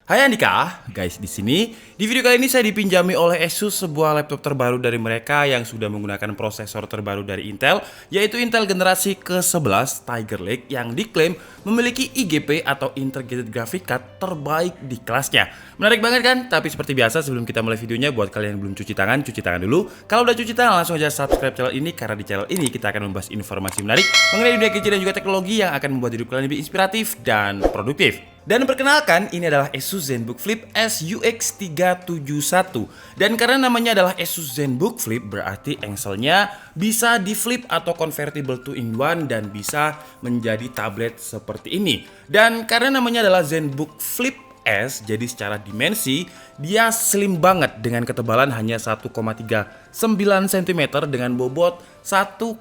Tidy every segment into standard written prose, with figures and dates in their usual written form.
Hai Andika, guys di sini. Di video kali ini saya dipinjami oleh Asus sebuah laptop terbaru dari mereka yang sudah menggunakan prosesor terbaru dari Intel, yaitu Intel generasi ke-11 Tiger Lake yang diklaim memiliki IGP atau Integrated Graphic Card terbaik di kelasnya. Menarik banget kan? Tapi seperti biasa sebelum kita mulai videonya, buat kalian yang belum cuci tangan dulu. Kalau udah cuci tangan langsung aja subscribe channel ini, karena di channel ini kita akan membahas informasi menarik mengenai dunia gadget dan juga teknologi yang akan membuat hidup kalian lebih inspiratif dan produktif. Dan perkenalkan, ini adalah Asus ZenBook Flip SUX 371. Dan karena namanya adalah Asus ZenBook Flip, berarti engselnya bisa di flip atau convertible 2-in-1 dan bisa menjadi tablet seperti ini. Dan karena namanya adalah ZenBook Flip S, jadi secara dimensi dia slim banget dengan ketebalan hanya 1,39 cm dengan bobot 1,2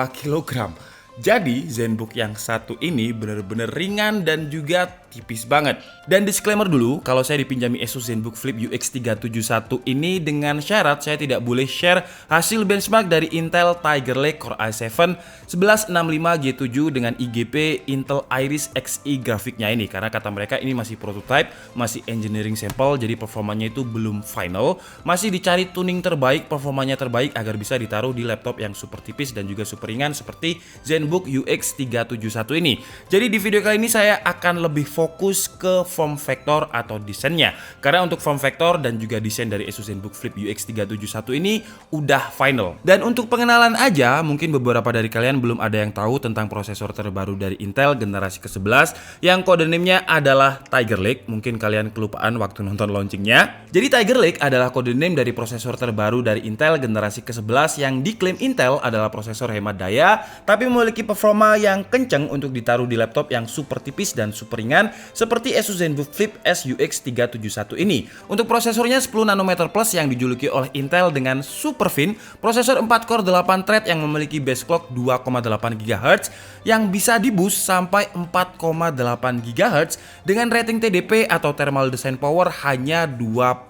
kg. Jadi ZenBook yang satu ini benar-benar ringan dan juga tipis banget. Dan disclaimer dulu, kalau saya dipinjami Asus ZenBook Flip UX 371 ini dengan syarat saya tidak boleh share hasil benchmark dari Intel Tiger Lake Core i7 1165G7 dengan IGP Intel Iris Xe grafiknya ini, karena kata mereka ini masih prototype, masih engineering sampel, jadi performanya itu belum final, masih dicari tuning terbaik, performanya terbaik agar bisa ditaruh di laptop yang super tipis dan juga super ringan seperti ZenBook UX 371 ini. Jadi di video kali ini saya akan lebih fokus ke form factor atau desainnya, karena untuk form factor dan juga desain dari Asus ZenBook Flip UX 371 ini udah final. Dan untuk pengenalan aja, mungkin beberapa dari kalian belum ada yang tahu tentang prosesor terbaru dari Intel generasi ke-11 yang codename-nya adalah Tiger Lake. Mungkin kalian kelupaan waktu nonton launchingnya. Jadi Tiger Lake adalah codename dari prosesor terbaru dari Intel generasi ke-11 yang diklaim Intel adalah prosesor hemat daya tapi memiliki performa yang kenceng untuk ditaruh di laptop yang super tipis dan super ringan seperti Asus ZenBook Flip SUX 371 ini. Untuk prosesornya 10 nanometer plus yang dijuluki oleh Intel dengan Superfin, prosesor 4 core 8 thread yang memiliki base clock 2,8 GHz yang bisa di-boost sampai 4,8 GHz dengan rating TDP atau Thermal Design Power hanya 25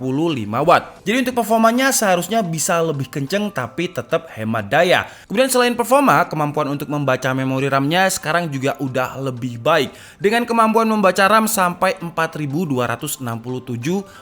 Watt. Jadi untuk performanya seharusnya bisa lebih kenceng tapi tetap hemat daya. Kemudian selain performa, kemampuan untuk membaca memori RAM-nya sekarang juga udah lebih baik dengan kemampuan membaca RAM sampai 4267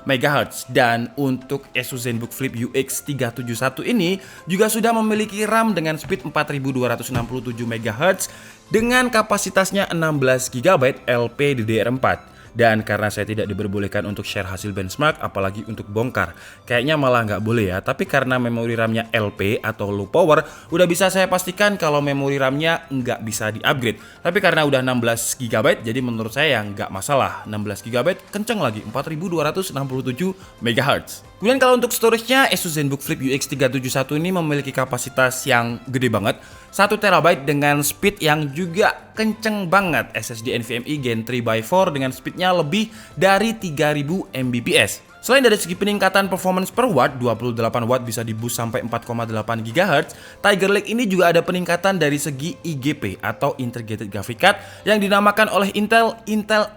MHz. Dan untuk Asus ZenBook Flip UX 371 ini juga sudah memiliki RAM dengan speed 4267 MHz dengan kapasitasnya 16 GB LPDDR4. Dan karena saya tidak diperbolehkan untuk share hasil benchmark, apalagi untuk bongkar, kayaknya malah nggak boleh ya. Tapi karena memori RAM-nya LP atau low power, udah bisa saya pastikan kalau memori RAM-nya nggak bisa di-upgrade. Tapi karena udah 16 GB, jadi menurut saya nggak masalah. 16 GB kenceng lagi, 4267 MHz. Kemudian kalau untuk storage-nya, Asus ZenBook Flip UX 371 ini memiliki kapasitas yang gede banget, 1 TB dengan speed yang juga kenceng banget. SSD NVMe Gen 3x4 dengan speednya lebih dari 3000 Mbps. Selain dari segi peningkatan performance per watt, 28 watt bisa di-boost sampai 4,8 GHz, Tiger Lake ini juga ada peningkatan dari segi IGP atau Integrated Graphic Card yang dinamakan oleh Intel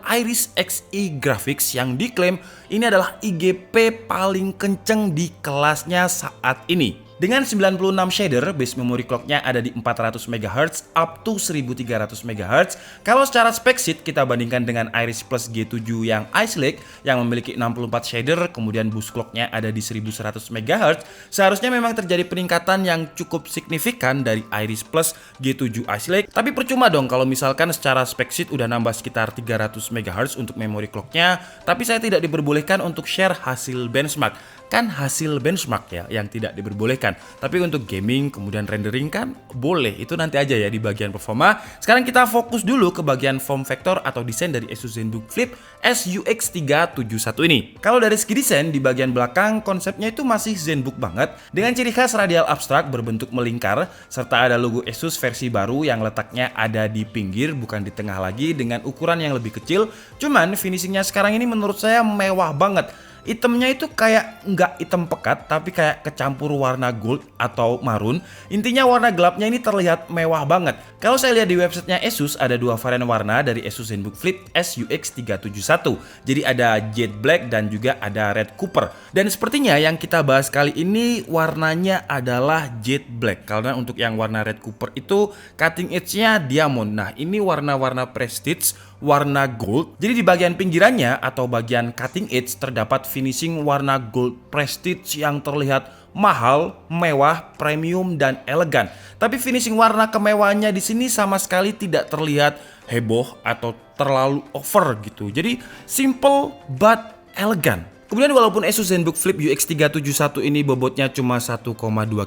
Iris Xe Graphics yang diklaim ini adalah IGP paling kenceng di kelasnya saat ini. Dengan 96 shader, base memory clock-nya ada di 400 MHz up to 1300 MHz. Kalau secara spek sheet kita bandingkan dengan Iris Plus G7 yang Ice Lake yang memiliki 64 shader, kemudian boost clock-nya ada di 1100 MHz, seharusnya memang terjadi peningkatan yang cukup signifikan dari Iris Plus G7 Ice Lake. Tapi percuma dong kalau misalkan secara spek sheet udah nambah sekitar 300 MHz untuk memory clock-nya, tapi saya tidak diperbolehkan untuk share hasil benchmark. Kan hasil benchmark ya yang tidak diperbolehkan. Tapi untuk gaming kemudian rendering kan boleh. Itu nanti aja ya di bagian performa. Sekarang kita fokus dulu ke bagian form factor atau desain dari Asus ZenBook Flip SUX 371 ini. Kalau dari segi desain, di bagian belakang konsepnya itu masih ZenBook banget dengan ciri khas radial abstrak berbentuk melingkar serta ada logo Asus versi baru yang letaknya ada di pinggir bukan di tengah lagi dengan ukuran yang lebih kecil. Cuman finishingnya sekarang ini menurut saya mewah banget. Itemnya itu kayak nggak hitam pekat tapi kayak kecampur warna gold atau marun. Intinya warna gelapnya ini terlihat mewah banget. Kalau saya lihat di websitenya Asus ada dua varian warna dari Asus ZenBook Flip SUX 371. Jadi ada Jet Black dan juga ada Red Copper. Dan sepertinya yang kita bahas kali ini warnanya adalah Jet Black. Karena untuk yang warna Red Copper itu cutting edge-nya diamond. Nah ini warna-warna prestige, warna gold. Jadi di bagian pinggirannya atau bagian cutting edge terdapat finishing warna gold prestige yang terlihat mahal, mewah, premium, dan elegan. Tapi finishing warna kemewahannya di sini sama sekali tidak terlihat heboh atau terlalu over gitu. Jadi simple but elegan. Kemudian walaupun Asus ZenBook Flip UX 371 ini bobotnya cuma 1,2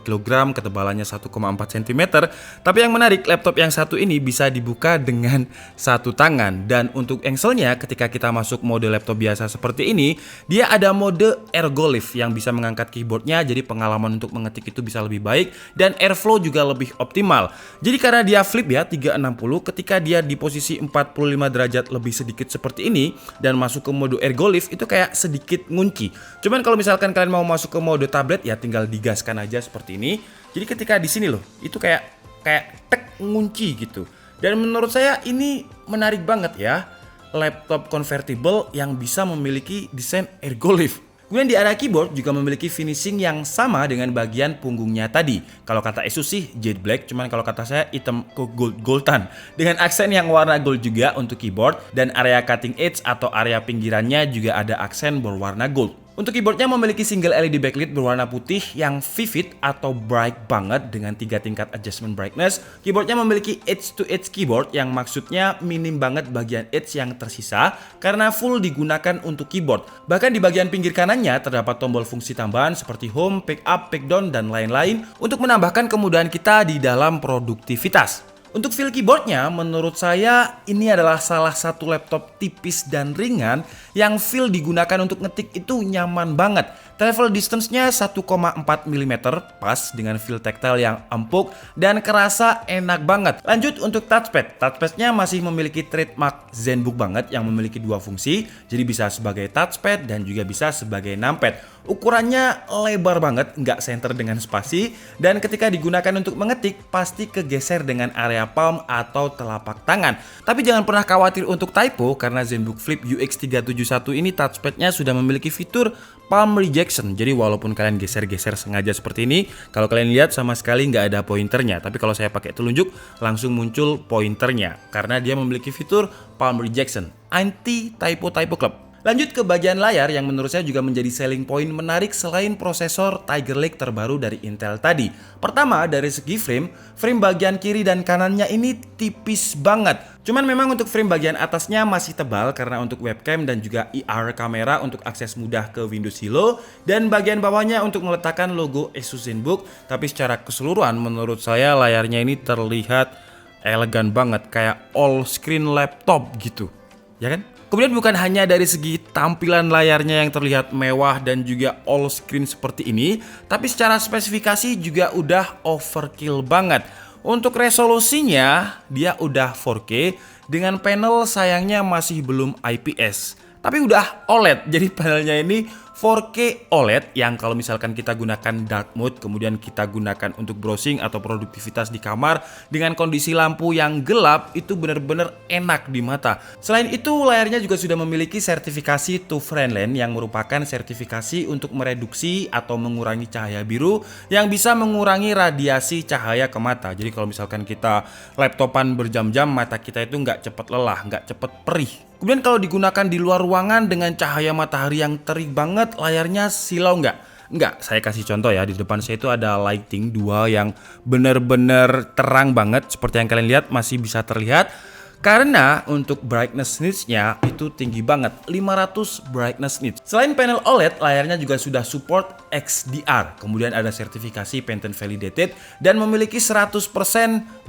kg, ketebalannya 1,4 cm, tapi yang menarik laptop yang satu ini bisa dibuka dengan satu tangan. Dan untuk engselnya ketika kita masuk mode laptop biasa seperti ini, dia ada mode ergo lift yang bisa mengangkat keyboardnya, jadi pengalaman untuk mengetik itu bisa lebih baik dan airflow juga lebih optimal. Jadi karena dia flip ya 360, ketika dia di posisi 45 derajat lebih sedikit seperti ini dan masuk ke mode ergo lift itu kayak sedikit ngunci. Cuman kalau misalkan kalian mau masuk ke mode tablet ya tinggal digaskan aja seperti ini. Jadi ketika di sini loh, itu kayak tek ngunci gitu. Dan menurut saya ini menarik banget ya, laptop convertible yang bisa memiliki desain ergo lift. Kemudian di area keyboard juga memiliki finishing yang sama dengan bagian punggungnya tadi. Kalau kata Asus sih jet black, cuman kalau kata saya hitam ke goldan. Dengan aksen yang warna gold juga untuk keyboard, dan area cutting edge atau area pinggirannya juga ada aksen berwarna gold. Untuk keyboardnya memiliki single LED backlit berwarna putih yang vivid atau bright banget dengan 3 tingkat adjustment brightness. Keyboardnya memiliki edge-to-edge keyboard yang maksudnya minim banget bagian edge yang tersisa karena full digunakan untuk keyboard. Bahkan di bagian pinggir kanannya terdapat tombol fungsi tambahan seperti home, pick up, pick down, dan lain-lain untuk menambahkan kemudahan kita di dalam produktivitas. Untuk feel keyboardnya, menurut saya ini adalah salah satu laptop tipis dan ringan yang feel digunakan untuk ngetik itu nyaman banget. Travel distance-nya 1,4 mm pas dengan feel tactile yang empuk dan kerasa enak banget. Lanjut untuk touchpad. Touchpad-nya masih memiliki trademark ZenBook banget yang memiliki dua fungsi. Jadi bisa sebagai touchpad dan juga bisa sebagai numpad. Ukurannya lebar banget, nggak center dengan spasi, dan ketika digunakan untuk mengetik pasti kegeser dengan area palm atau telapak tangan. Tapi jangan pernah khawatir untuk typo karena ZenBook Flip UX 371 ini touchpadnya sudah memiliki fitur palm rejection. Jadi walaupun kalian geser-geser sengaja seperti ini, kalau kalian lihat sama sekali nggak ada pointernya. Tapi kalau saya pakai telunjuk langsung muncul pointernya karena dia memiliki fitur palm rejection, anti typo club. Lanjut ke bagian layar yang menurut saya juga menjadi selling point menarik selain prosesor Tiger Lake terbaru dari Intel tadi. Pertama, dari segi frame bagian kiri dan kanannya ini tipis banget. Cuman memang untuk frame bagian atasnya masih tebal karena untuk webcam dan juga IR kamera untuk akses mudah ke Windows Hello, dan bagian bawahnya untuk meletakkan logo Asus ZenBook. Tapi secara keseluruhan menurut saya layarnya ini terlihat elegan banget, kayak all screen laptop gitu, ya kan? Kemudian bukan hanya dari segi tampilan layarnya yang terlihat mewah dan juga all screen seperti ini, tapi secara spesifikasi juga udah overkill banget. Untuk resolusinya dia udah 4K dengan panel sayangnya masih belum IPS. Tapi udah OLED, jadi panelnya ini 4K OLED yang kalau misalkan kita gunakan dark mode, kemudian kita gunakan untuk browsing atau produktivitas di kamar dengan kondisi lampu yang gelap, itu benar-benar enak di mata. Selain itu layarnya juga sudah memiliki sertifikasi TÜV Rheinland yang merupakan sertifikasi untuk mereduksi atau mengurangi cahaya biru yang bisa mengurangi radiasi cahaya ke mata. Jadi kalau misalkan kita laptopan berjam-jam, mata kita itu nggak cepet lelah, nggak cepet perih. Kemudian kalau digunakan di luar ruangan dengan cahaya matahari yang terik banget, layarnya silau nggak? Nggak, saya kasih contoh ya. Di depan saya itu ada lighting 2 yang benar-benar terang banget. Seperti yang kalian lihat masih bisa terlihat. Karena untuk brightness nits-nya itu tinggi banget, 500 brightness nits. Selain panel OLED, layarnya juga sudah support XDR. Kemudian ada sertifikasi patent validated dan memiliki 100%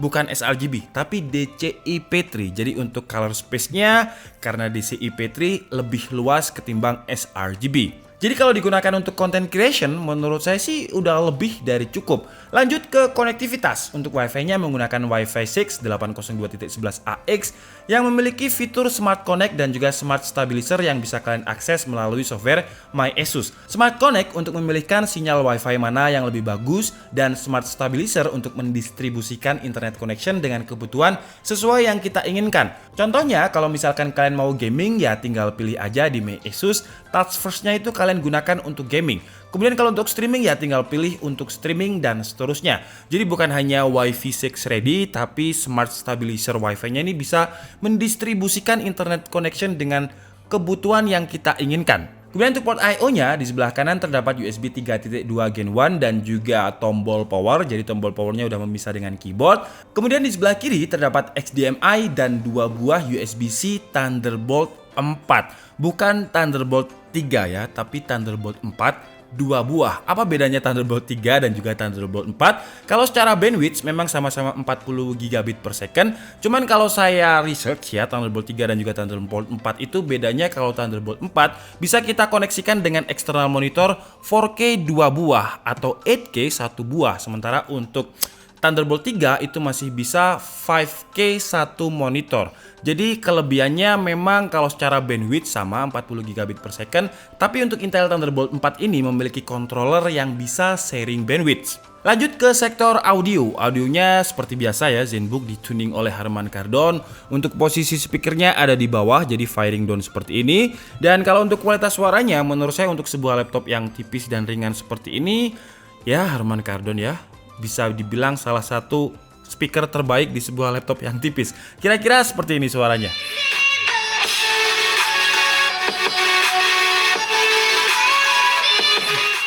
bukan sRGB, tapi DCI-P3. Jadi untuk color space-nya karena DCI-P3 lebih luas ketimbang sRGB. Jadi kalau digunakan untuk content creation, menurut saya sih udah lebih dari cukup. Lanjut ke konektivitas. Untuk Wi-Fi-nya menggunakan Wi-Fi 6 802.11ax yang memiliki fitur Smart Connect dan juga Smart Stabilizer yang bisa kalian akses melalui software My Asus. Smart Connect untuk memilihkan sinyal Wi-Fi mana yang lebih bagus, dan Smart Stabilizer untuk mendistribusikan internet connection dengan kebutuhan sesuai yang kita inginkan. Contohnya kalau misalkan kalian mau gaming ya tinggal pilih aja di My Asus. Touch First-nya itu kalian kalian gunakan untuk gaming. Kemudian kalau untuk streaming ya tinggal pilih untuk streaming dan seterusnya. Jadi bukan hanya Wi-Fi 6 ready, tapi Smart Stabilizer Wi-Fi-nya ini bisa mendistribusikan internet connection dengan kebutuhan yang kita inginkan. Kemudian untuk port I/O-nya di sebelah kanan terdapat USB 3.2 Gen 1 dan juga tombol power. Jadi tombol powernya udah memisah dengan keyboard. Kemudian di sebelah kiri terdapat HDMI dan 2 buah USB-C Thunderbolt 4. Bukan Thunderbolt 3 ya, tapi Thunderbolt 4. 2 buah. Apa bedanya Thunderbolt 3 dan juga Thunderbolt 4? Kalau secara bandwidth memang sama-sama 40 gigabit per second. Cuman kalau saya research ya, Thunderbolt 3 dan juga Thunderbolt 4 itu bedanya kalau Thunderbolt 4 bisa kita koneksikan dengan external monitor 4K 2 buah atau 8K 1 buah. Sementara untuk Thunderbolt 3 itu masih bisa 5K 1 monitor. Jadi kelebihannya memang kalau secara bandwidth sama 40 gigabit per second, tapi untuk Intel Thunderbolt 4 ini memiliki controller yang bisa sharing bandwidth. Lanjut ke sektor audio. Audionya seperti biasa ya, ZenBook dituning oleh Harman Kardon. Untuk posisi speakernya ada di bawah, jadi firing down seperti ini. Dan kalau untuk kualitas suaranya, menurut saya untuk sebuah laptop yang tipis dan ringan seperti ini, ya Harman Kardon ya, bisa dibilang salah satu speaker terbaik di sebuah laptop yang tipis. Kira-kira seperti ini suaranya.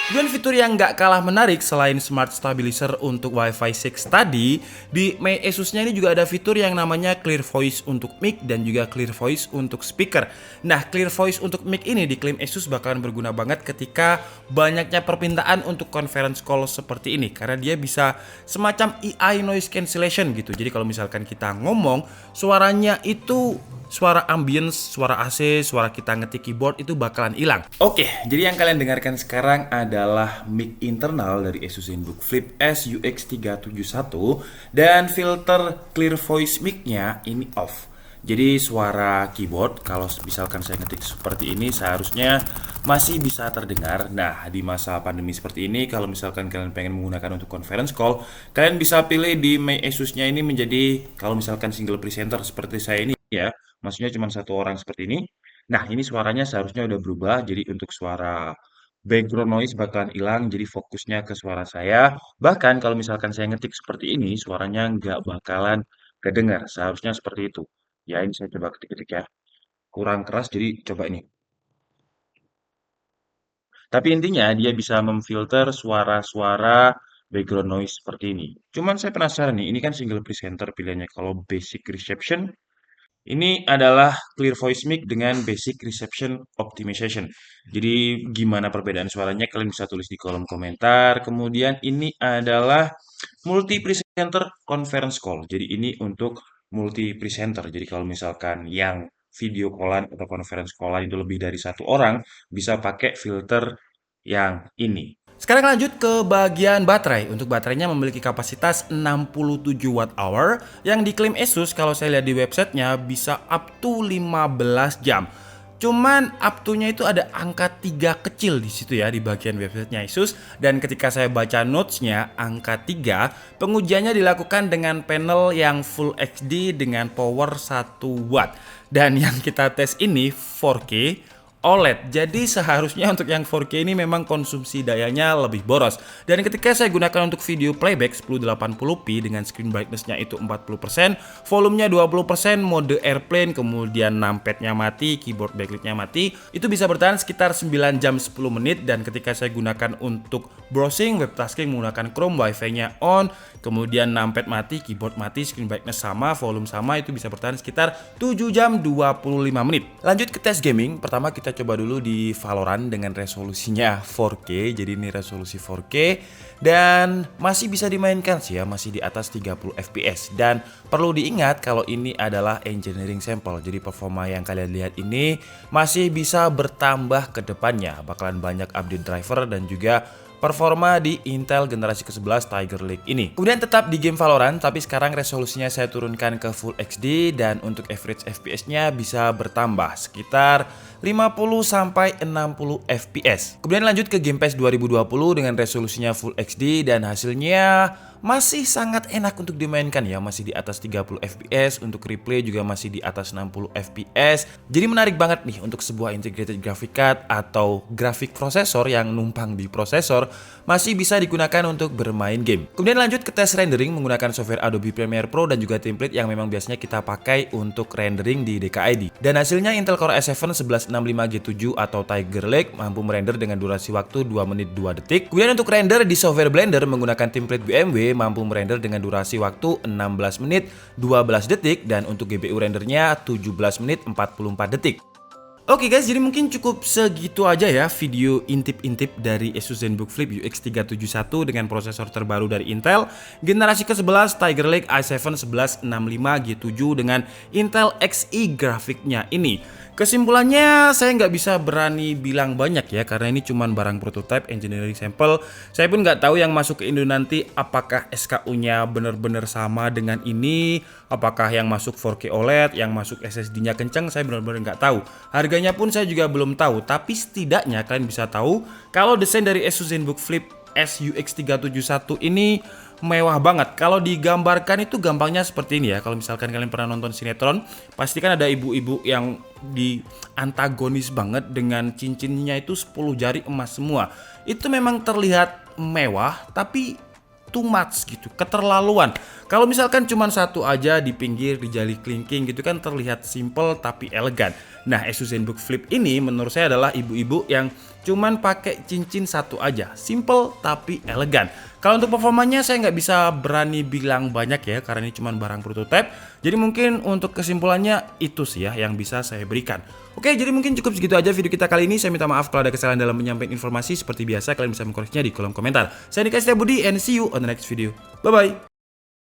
Kemudian fitur yang nggak kalah menarik selain Smart Stabilizer untuk Wi-Fi 6 tadi, di Mei Asusnya ini juga ada fitur yang namanya Clear Voice untuk mic dan juga Clear Voice untuk speaker. Nah, Clear Voice untuk mic ini diklaim Asus bakalan berguna banget ketika banyaknya permintaan untuk conference call seperti ini, karena dia bisa semacam AI noise cancellation gitu. Jadi kalau misalkan kita ngomong, suaranya itu suara ambience, suara AC, suara kita ngetik keyboard itu bakalan hilang. Oke, jadi yang kalian dengarkan sekarang adalah mic internal dari Asus ZenBook Flip S UX371 dan filter clear voice mic-nya ini off. Jadi suara keyboard kalau misalkan saya ngetik seperti ini seharusnya masih bisa terdengar. Nah, di masa pandemi seperti ini kalau misalkan kalian pengen menggunakan untuk conference call, kalian bisa pilih di Mei Asusnya ini menjadi kalau misalkan single presenter seperti saya ini ya. Maksudnya cuma satu orang seperti ini. Nah, ini suaranya seharusnya udah berubah. Jadi untuk suara background noise bakalan hilang. Jadi fokusnya ke suara saya. Bahkan kalau misalkan saya ngetik seperti ini, suaranya nggak bakalan kedengar. Seharusnya seperti itu. Ya, ini saya coba ketik-ketik ya. Kurang keras, jadi coba ini. Tapi intinya dia bisa memfilter suara-suara background noise seperti ini. Cuman saya penasaran nih, ini kan single presenter pilihannya. Kalau basic reception, ini adalah clear voice mic dengan basic reception optimization. Jadi gimana perbedaan suaranya kalian bisa tulis di kolom komentar. Kemudian ini adalah multi presenter conference call. Jadi ini untuk multi presenter. Jadi kalau misalkan yang video callan atau conference callan itu lebih dari satu orang, bisa pakai filter yang ini. Sekarang lanjut ke bagian baterai. Untuk baterainya memiliki kapasitas 67 watt hour yang diklaim Asus kalau saya lihat di websitenya bisa up to 15 jam. Cuman up to-nya itu ada angka 3 kecil di situ ya di bagian websitenya Asus, dan ketika saya baca notes-nya angka 3, pengujiannya dilakukan dengan panel yang Full HD dengan power 1 watt. Dan yang kita tes ini 4K OLED. Jadi seharusnya untuk yang 4K ini memang konsumsi dayanya lebih boros. Dan ketika saya gunakan untuk video playback 1080p dengan screen brightness-nya itu 40%, volumenya 20%, mode airplane, kemudian numpad-nya mati, keyboard backlit-nya mati, itu bisa bertahan sekitar 9 jam 10 menit. Dan ketika saya gunakan untuk browsing, web tasking menggunakan Chrome, Wi-Fi-nya on, kemudian numpad mati, keyboard mati, screen brightness sama, volume sama, itu bisa bertahan sekitar 7 jam 25 menit. Lanjut ke tes gaming. Pertama kita coba dulu di Valorant dengan resolusinya 4K. Jadi ini resolusi 4K dan masih bisa dimainkan sih ya, masih di atas 30 fps. Dan perlu diingat kalau ini adalah engineering sample. Jadi performa yang kalian lihat ini masih bisa bertambah ke depannya. Bakalan banyak update driver dan juga performa di Intel generasi ke-11 Tiger Lake ini. Kemudian tetap di game Valorant, tapi sekarang resolusinya saya turunkan ke Full HD dan untuk average FPS-nya bisa bertambah sekitar 50-60 fps. Kemudian lanjut ke Game Pass 2020 dengan resolusinya Full HD dan hasilnya masih sangat enak untuk dimainkan ya, masih di atas 30 fps, untuk replay juga masih di atas 60 fps. Jadi menarik banget nih untuk sebuah integrated graphic card atau grafik prosesor yang numpang di prosesor masih bisa digunakan untuk bermain game. Kemudian lanjut ke tes rendering menggunakan software Adobe Premiere Pro dan juga template yang memang biasanya kita pakai untuk rendering di DKID. Dan hasilnya Intel Core i7 1165G7 atau Tiger Lake mampu merender dengan durasi waktu 2 menit 2 detik. Kemudian untuk render di software Blender menggunakan template BMW mampu merender dengan durasi waktu 16 menit 12 detik dan untuk GPU rendernya 17 menit 44 detik. Oke guys, jadi mungkin cukup segitu aja ya video intip-intip dari Asus ZenBook Flip UX 371 dengan prosesor terbaru dari Intel generasi ke-11 Tiger Lake i7 1165G7 dengan Intel Xe grafiknya ini. Kesimpulannya saya nggak bisa berani bilang banyak ya, karena ini cuman barang prototype engineering sampel. Saya pun nggak tahu yang masuk ke Indo nanti apakah SKU-nya benar-benar sama dengan ini, apakah yang masuk 4K OLED, yang masuk SSD-nya kencang, saya benar-benar nggak tahu. Harganya pun saya juga belum tahu, tapi setidaknya kalian bisa tahu kalau desain dari Asus ZenBook Flip SUX 371 ini mewah banget. Kalau digambarkan itu gampangnya seperti ini ya. Kalau misalkan kalian pernah nonton sinetron, pasti kan ada ibu-ibu yang di antagonis banget dengan cincinnya itu 10 jari emas semua. Itu memang terlihat mewah, tapi too much gitu, keterlaluan. Kalau misalkan cuma satu aja di pinggir dijali kelingking gitu kan terlihat simple tapi elegan. Nah, Asus ZenBook Flip ini menurut saya adalah ibu-ibu yang cuman pakai cincin satu aja, simple tapi elegan. Kalau untuk performanya saya nggak bisa berani bilang banyak ya, karena ini cuma barang prototype. Jadi mungkin untuk kesimpulannya itu sih ya yang bisa saya berikan. Oke, jadi mungkin cukup segitu aja video kita kali ini. Saya minta maaf kalau ada kesalahan dalam menyampaikan informasi. Seperti biasa kalian bisa mengkoreksinya di kolom komentar. Saya Nika Setiabudi and see you on the next video. Bye bye.